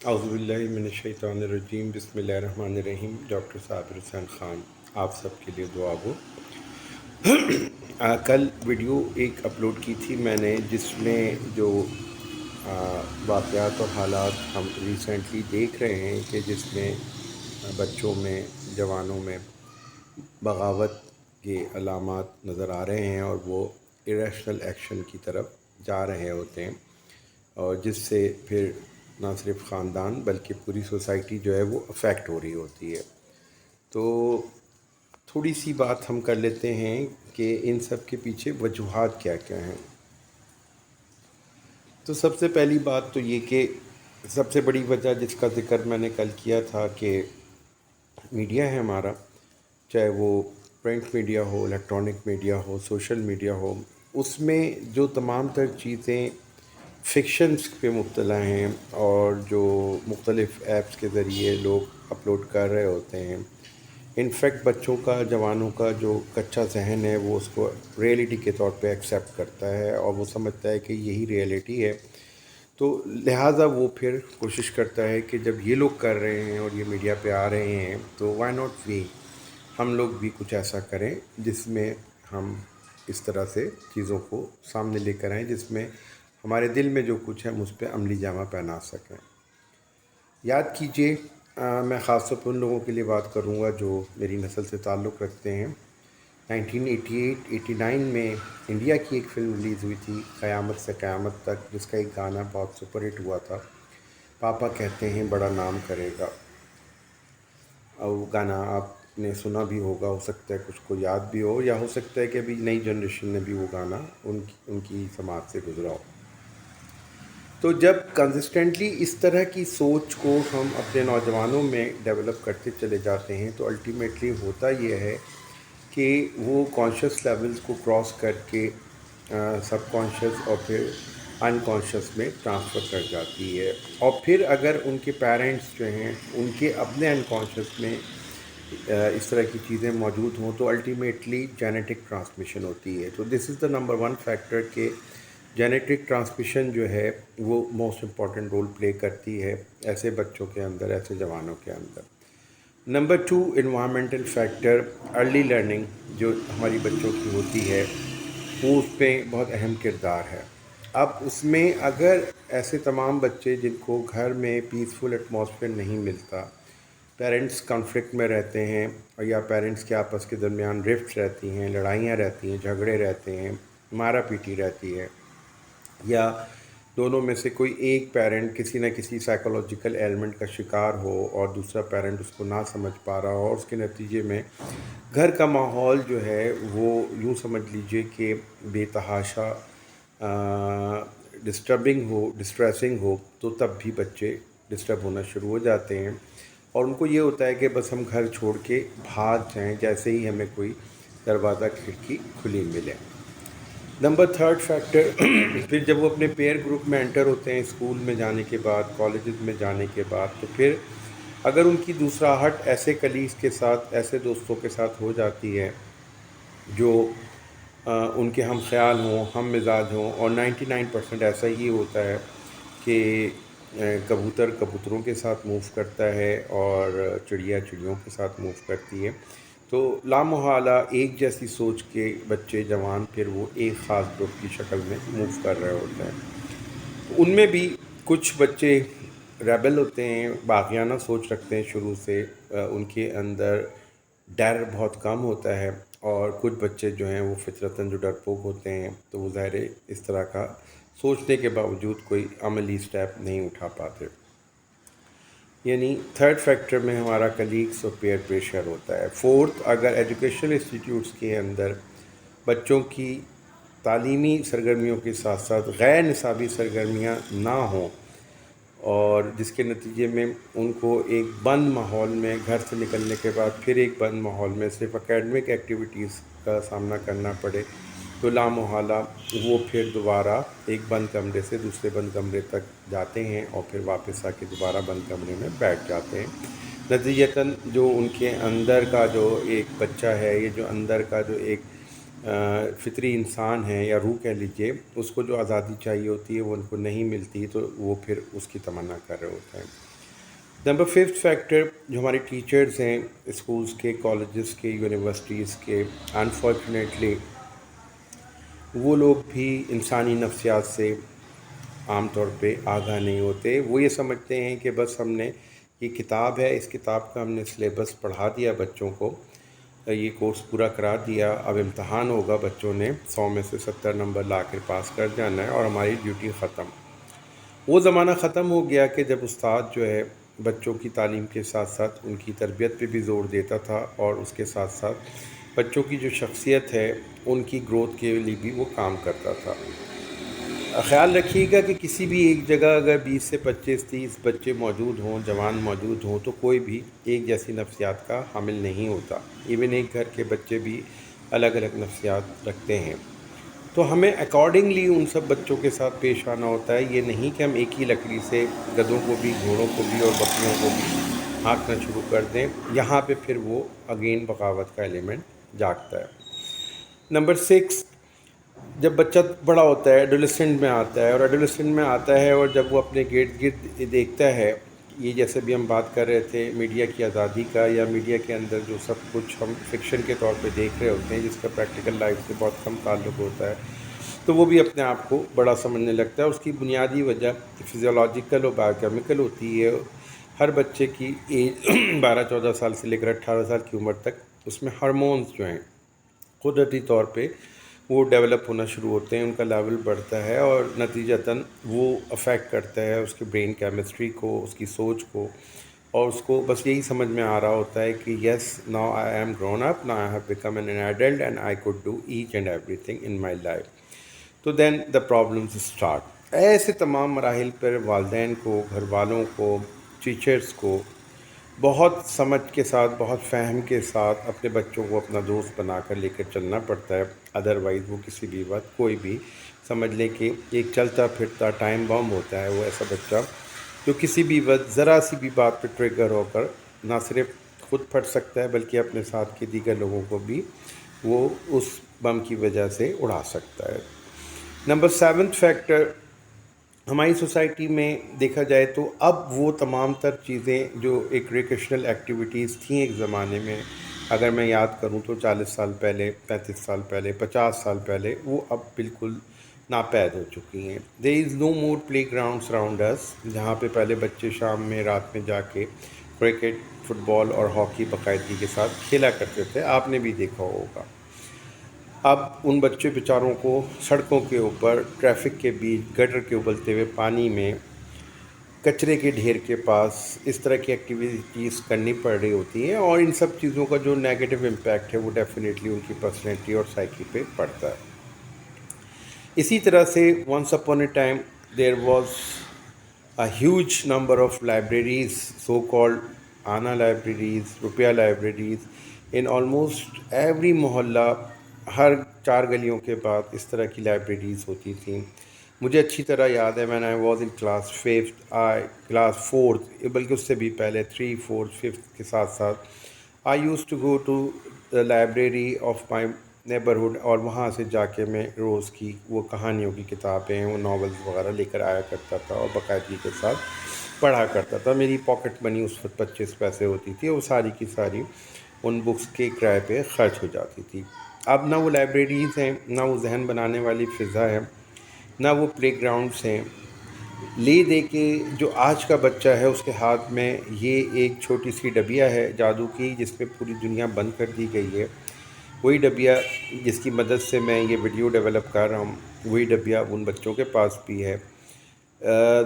اعوذ باللہ من الشیطان الرجیم، بسم اللہ الرحمن الرحیم۔ ڈاکٹر صابر حسین خان آپ سب کے لیے دعا ہو۔ کل ویڈیو ایک اپلوڈ کی تھی میں نے، جس میں جو واقعات اور حالات ہم ریسنٹلی دیکھ رہے ہیں کہ جس میں بچوں میں، جوانوں میں بغاوت کے علامات نظر آ رہے ہیں اور وہ ایریشنل ایکشن کی طرف جا رہے ہوتے ہیں، اور جس سے پھر نہ صرف خاندان بلکہ پوری سوسائٹی جو ہے وہ افیکٹ ہو رہی ہوتی ہے۔ تو تھوڑی سی بات ہم کر لیتے ہیں کہ ان سب کے پیچھے وجوہات کیا کیا ہیں۔ تو سب سے پہلی بات تو یہ کہ سب سے بڑی وجہ جس کا ذکر میں نے کل کیا تھا کہ میڈیا ہے ہمارا، چاہے وہ پرنٹ میڈیا ہو، الیکٹرانک میڈیا ہو، سوشل میڈیا ہو، اس میں جو تمام تر چیزیں فکشنز پہ مبتلا ہیں اور جو مختلف ایپس کے ذریعے لوگ اپلوڈ کر رہے ہوتے ہیں، انفیکٹ بچوں کا، جوانوں کا جو کچا ذہن ہے وہ اس کو ریئلٹی کے طور پہ ایکسیپٹ کرتا ہے اور وہ سمجھتا ہے کہ یہی ریئلٹی ہے۔ تو لہٰذا وہ پھر کوشش کرتا ہے کہ جب یہ لوگ کر رہے ہیں اور یہ میڈیا پہ آ رہے ہیں تو وائی ناٹ وی، ہم لوگ بھی کچھ ایسا کریں جس میں ہم اس طرح سے چیزوں کو سامنے لے کر آئیں، جس میں ہمارے دل میں جو کچھ ہے ہم اس پہ عملی جامہ پہنا سکیں۔ یاد کیجئے، میں خاص طور پر ان لوگوں کے لیے بات کروں گا جو میری نسل سے تعلق رکھتے ہیں۔ 1988-89 میں انڈیا کی ایک فلم ریلیز ہوئی تھی، قیامت سے قیامت تک، جس کا ایک گانا بہت سپر ہٹ ہوا تھا، پاپا کہتے ہیں بڑا نام کرے گا۔ اور وہ گانا آپ نے سنا بھی ہوگا، ہو سکتا ہے کچھ کو یاد بھی ہو، یا ہو سکتا ہے کہ ابھی نئی جنریشن نے بھی وہ گانا ان کی سماعت سے گزرا ہو۔ تو جب کنسسٹنٹلی اس طرح کی سوچ کو ہم اپنے نوجوانوں میں ڈیولپ کرتے چلے جاتے ہیں تو الٹیمیٹلی ہوتا یہ ہے کہ وہ کانشیس لیولز کو کراس کر کے سب کانشیس اور پھر انکانشیس میں ٹرانسفر کر جاتی ہے، اور پھر اگر ان کے پیرنٹس جو ہیں ان کے اپنے انکانشیس میں اس طرح کی چیزیں موجود ہوں تو الٹیمیٹلی جینیٹک ٹرانسمیشن ہوتی ہے۔ تو دس از دا نمبر ون فیکٹر کہ جینیٹک ٹرانسمیشن جو ہے وہ موسٹ امپورٹنٹ رول پلے کرتی ہے ایسے بچوں کے اندر، ایسے جوانوں کے اندر۔ Number two, environmental factor, early learning جو ہماری بچوں کی ہوتی ہے وہ اس پہ بہت اہم کردار ہے۔ اب اس میں اگر ایسے تمام بچے جن کو گھر میں پیسفل ایٹماسفیئر نہیں ملتا، پیرنٹس کنفلکٹ میں رہتے ہیں، اور یا پیرنٹس کے آپس کے درمیان رفٹ رہتی ہیں، لڑائیاں رہتی ہیں، جھگڑے رہتے ہیں، مارا پیٹی رہتی ہے، یا دونوں میں سے کوئی ایک پیرنٹ کسی نہ کسی سائیکولوجیکل ایلیمنٹ کا شکار ہو اور دوسرا پیرنٹ اس کو نہ سمجھ پا رہا ہو، اور اس کے نتیجے میں گھر کا ماحول جو ہے وہ یوں سمجھ لیجئے کہ بے تحاشا ڈسٹربنگ ہو، ڈسٹریسنگ ہو، تو تب بھی بچے ڈسٹرب ہونا شروع ہو جاتے ہیں، اور ان کو یہ ہوتا ہے کہ بس ہم گھر چھوڑ کے بھاگ جائیں جیسے ہی ہمیں کوئی دروازہ کھڑکی کھلی ملے۔ نمبر تھرڈ فیکٹر، پھر جب وہ اپنے پیئر گروپ میں انٹر ہوتے ہیں اسکول میں جانے کے بعد، کالجز میں جانے کے بعد، تو پھر اگر ان کی دوسراہٹ ایسے کلیگز کے ساتھ، ایسے دوستوں کے ساتھ ہو جاتی ہے جو ان کے ہم خیال ہوں، ہم مزاج ہوں، اور 99% ایسا ہی ہوتا ہے کہ کبوتر کبوتروں کے ساتھ موو کرتا ہے اور چڑیا چڑیوں کے ساتھ موو کرتی ہے، تو لامحالہ ایک جیسی سوچ کے بچے، جوان، پھر وہ ایک خاص گروپ کی شکل میں موو کر رہے ہوتے ہیں۔ تو ان میں بھی کچھ بچے ریبل ہوتے ہیں، باغیانہ سوچ رکھتے ہیں شروع سے، ان کے اندر ڈر بہت کم ہوتا ہے، اور کچھ بچے جو ہیں وہ فطرتاً جو ڈرپوک ہوتے ہیں تو وہ ظاہر اس طرح کا سوچنے کے باوجود کوئی عملی سٹیپ نہیں اٹھا پاتے۔ یعنی تھرڈ فیکٹر میں ہمارا کلیگس اور پیئر پریشر ہوتا ہے۔ فورتھ، اگر ایجوکیشنل انسٹیٹیوٹس کے اندر بچوں کی تعلیمی سرگرمیوں کے ساتھ ساتھ غیر نصابی سرگرمیاں نہ ہوں، اور جس کے نتیجے میں ان کو ایک بند ماحول میں گھر سے نکلنے کے بعد پھر ایک بند ماحول میں صرف اکیڈمک ایکٹیویٹیز کا سامنا کرنا پڑے، تو لامحالہ وہ پھر دوبارہ ایک بند کمرے سے دوسرے بند کمرے تک جاتے ہیں اور پھر واپس آ کے دوبارہ بند کمرے میں بیٹھ جاتے ہیں۔ نتیجتاً جو ان کے اندر کا جو ایک بچہ ہے، یہ جو اندر کا جو ایک فطری انسان ہیں یا روح کہہ لیجیے، اس کو جو آزادی چاہیے ہوتی ہے وہ ان کو نہیں ملتی، تو وہ پھر اس کی تمنا کر رہے ہوتے ہیں۔ نمبر 5 فیکٹر، جو ہمارے ٹیچرز ہیں اسکولز کے، کالجز کے، یونیورسٹیز کے، انفارچونیٹلی وہ لوگ بھی انسانی نفسیات سے عام طور پہ آگاہ نہیں ہوتے۔ وہ یہ سمجھتے ہیں کہ بس ہم نے یہ کتاب ہے، اس کتاب کا ہم نے سلیبس پڑھا دیا بچوں کو، یہ کورس پورا کرا دیا، اب امتحان ہوگا، بچوں نے 100 میں سے 70 نمبر لا کے پاس کر جانا ہے اور ہماری ڈیوٹی ختم۔ وہ زمانہ ختم ہو گیا کہ جب استاد جو ہے بچوں کی تعلیم کے ساتھ ساتھ ان کی تربیت پہ بھی زور دیتا تھا، اور اس کے ساتھ ساتھ بچوں کی جو شخصیت ہے ان کی گروتھ کے لیے بھی وہ کام کرتا تھا۔ خیال رکھیے گا کہ کسی بھی ایک جگہ اگر 20 سے 25 30 بچے موجود ہوں، جوان موجود ہوں، تو کوئی بھی ایک جیسی نفسیات کا حامل نہیں ہوتا۔ ایون ایک گھر کے بچے بھی الگ الگ نفسیات رکھتے ہیں، تو ہمیں اکارڈنگلی ان سب بچوں کے ساتھ پیش آنا ہوتا ہے۔ یہ نہیں کہ ہم ایک ہی لکڑی سے گدھوں کو بھی، گھوڑوں کو بھی اور بکریوں کو بھی ہانکنا شروع کر دیں، یہاں پہ پھر وہ اگین بغاوت کا ایلیمنٹ جاگتا ہے۔ نمبر 6، جب بچہ بڑا ہوتا ہے، ایڈولسنٹ میں آتا ہے، اور ایڈولسنٹ میں آتا ہے اور جب وہ اپنے گرد گرد دیکھتا ہے، یہ جیسے بھی ہم بات کر رہے تھے میڈیا کی آزادی کا، یا میڈیا کے اندر جو سب کچھ ہم فکشن کے طور پہ دیکھ رہے ہوتے ہیں جس کا پریکٹیکل لائف سے بہت کم تعلق ہوتا ہے، تو وہ بھی اپنے آپ کو بڑا سمجھنے لگتا ہے۔ اس کی بنیادی وجہ فزیولوجیکل اور بایوکیمیکل ہوتی ہے۔ ہر بچے کی ایج 12-14 سال سے لے کر 18 سال کی عمر تک اس میں ہارمونز جو ہیں قدرتی طور پہ وہ ڈیولپ ہونا شروع ہوتے ہیں، ان کا لیول بڑھتا ہے، اور نتیجتاً وہ افیکٹ کرتا ہے اس کے برین کیمسٹری کو، اس کی سوچ کو، اور اس کو بس یہی سمجھ میں آ رہا ہوتا ہے کہ yes now I am grown up, now I have become an adult and I could do each and everything in my life. تو دین دا پرابلمز اسٹارٹ۔ ایسے تمام مراحل پر والدین کو، گھر والوں کو، ٹیچرز کو بہت سمجھ کے ساتھ، بہت فہم کے ساتھ اپنے بچوں کو اپنا دوست بنا کر لے کر چلنا پڑتا ہے، ادروائز وہ کسی بھی وقت کوئی بھی سمجھ لے کہ ایک چلتا پھرتا ٹائم بم ہوتا ہے وہ ایسا بچہ جو کسی بھی وقت ذرا سی بھی بات پہ ٹریگر ہو کر نہ صرف خود پھٹ سکتا ہے بلکہ اپنے ساتھ کے دیگر لوگوں کو بھی وہ اس بم کی وجہ سے اڑا سکتا ہے۔ نمبر 7 فیکٹر، ہماری سوسائٹی میں دیکھا جائے تو اب وہ تمام تر چیزیں جو ایک ریکریشنل ایکٹیویٹیز تھیں ایک زمانے میں، اگر میں یاد کروں تو 40 سال پہلے، 35 سال پہلے، 50 سال پہلے، وہ اب بالکل ناپید ہو چکی ہیں۔ دیر از نو مور پلے گراؤنڈس اراؤنڈ اس، جہاں پہ پہلے بچے شام میں، رات میں جا کے کرکٹ، فٹ بال اور ہاکی باقاعدگی کے ساتھ کھیلا کرتے تھے، آپ نے بھی دیکھا ہوگا۔ اب ان بچے بیچاروں کو سڑکوں کے اوپر، ٹریفک کے بیچ، گٹر کے ابلتے ہوئے پانی میں، کچرے کے ڈھیر کے پاس اس طرح کی ایکٹیویٹیز کرنی پڑ رہی ہوتی ہیں، اور ان سب چیزوں کا جو نیگیٹو امپیکٹ ہے وہ ڈیفینیٹلی ان کی پرسنالٹی اور سائیکی پہ پڑتا ہے۔ اسی طرح سے once upon a time there was a huge number of libraries, so-called آنا لائبریریز، روپیہ لائبریریز، in almost every محلہ، ہر 4 گلیوں کے بعد اس طرح کی لائبریریز ہوتی تھیں۔ مجھے اچھی طرح یاد ہے when I was in class 5th، class 4th، بلکہ اس سے بھی پہلے 3 4 5 کے ساتھ ساتھ I used to go to the library of my neighbourhood, اور وہاں سے جا کے میں روز کی وہ کہانیوں کی کتابیں، وہ ناولز وغیرہ لے کر آیا کرتا تھا اور باقاعدگی کے ساتھ پڑھا کرتا تھا۔ میری پاکٹ منی اس وقت 25 پیسے ہوتی تھی، وہ ساری کی ساری ان بکس کے کرائے پہ خرچ ہو جاتی تھی۔ اب نہ وہ لائبریریز ہیں، نہ وہ ذہن بنانے والی فضا ہے، نہ وہ پلے گراؤنڈس ہیں۔ لے دے کے جو آج کا بچہ ہے اس کے ہاتھ میں یہ ایک چھوٹی سی ڈبیا ہے جادو کی، جس میں پوری دنیا بند کر دی گئی ہے۔ وہی ڈبیا جس کی مدد سے میں یہ ویڈیو ڈیولپ کر رہا ہوں، وہی ڈبیا ان بچوں کے پاس بھی ہے۔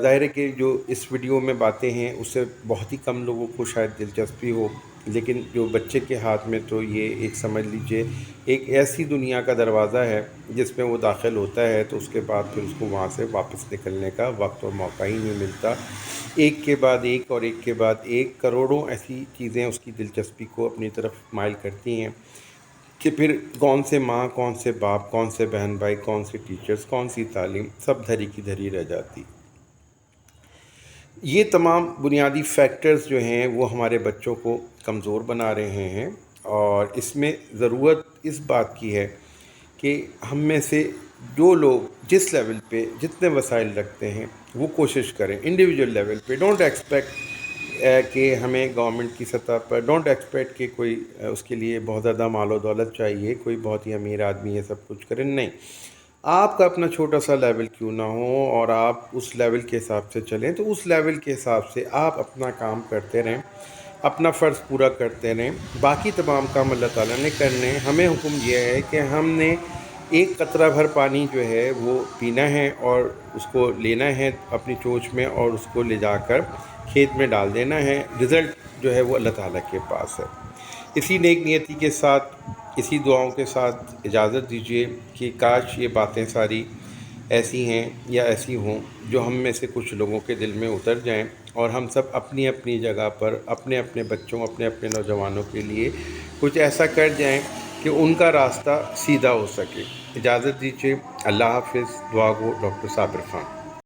ظاہر ہے کہ جو اس ویڈیو میں باتیں ہیں اس سے بہت ہی کم لوگوں کو شاید دلچسپی ہو، لیکن جو بچے کے ہاتھ میں تو یہ ایک سمجھ لیجئے ایک ایسی دنیا کا دروازہ ہے جس میں وہ داخل ہوتا ہے تو اس کے بعد پھر اس کو وہاں سے واپس نکلنے کا وقت اور موقع ہی نہیں ملتا۔ ایک کے بعد ایک اور ایک کے بعد ایک کروڑوں ایسی چیزیں اس کی دلچسپی کو اپنی طرف مائل کرتی ہیں کہ پھر کون سے ماں، کون سے باپ، کون سے بہن بھائی، کون سے ٹیچرز، کون سی تعلیم، سب دھری کی دھری رہ جاتی۔ یہ تمام بنیادی فیکٹرز جو ہیں وہ ہمارے بچوں کو کمزور بنا رہے ہیں، اور اس میں ضرورت اس بات کی ہے کہ ہم میں سے جو لوگ جس لیول پہ جتنے وسائل رکھتے ہیں وہ کوشش کریں انڈیویجول لیول پہ. ڈونٹ ایکسپیکٹ کہ ہمیں گورنمنٹ کی سطح پر ڈونٹ ایکسپیکٹ کہ کوئی اس کے لیے بہت زیادہ مال و دولت چاہیے, کوئی بہت ہی امیر آدمی یہ سب کچھ کرے. نہیں, آپ کا اپنا چھوٹا سا لیول کیوں نہ ہو اور آپ اس لیول کے حساب سے چلیں, تو اس لیول کے حساب سے آپ اپنا کام کرتے رہیں, اپنا فرض پورا کرتے رہیں. باقی تمام کام اللہ تعالیٰ نے کرنے ہیں. ہمیں حکم یہ ہے کہ ہم نے ایک قطرہ بھر پانی جو ہے وہ پینا ہے اور اس کو لینا ہے اپنی چونچ میں اور اس کو لے جا کر کھیت میں ڈال دینا ہے. رزلٹ جو ہے وہ اللہ تعالیٰ کے پاس ہے. اسی نیک نیتی کے ساتھ, اسی دعاؤں کے ساتھ اجازت دیجیے کہ کاش یہ باتیں ساری ایسی ہیں یا ایسی ہوں جو ہم میں سے کچھ لوگوں کے دل میں اتر جائیں اور ہم سب اپنی اپنی جگہ پر اپنے اپنے بچوں, اپنے اپنے نوجوانوں کے لیے کچھ ایسا کر جائیں کہ ان کا راستہ سیدھا ہو سکے. اجازت دیجیے. اللہ حافظ. دعا گو ڈاکٹر صابر خان.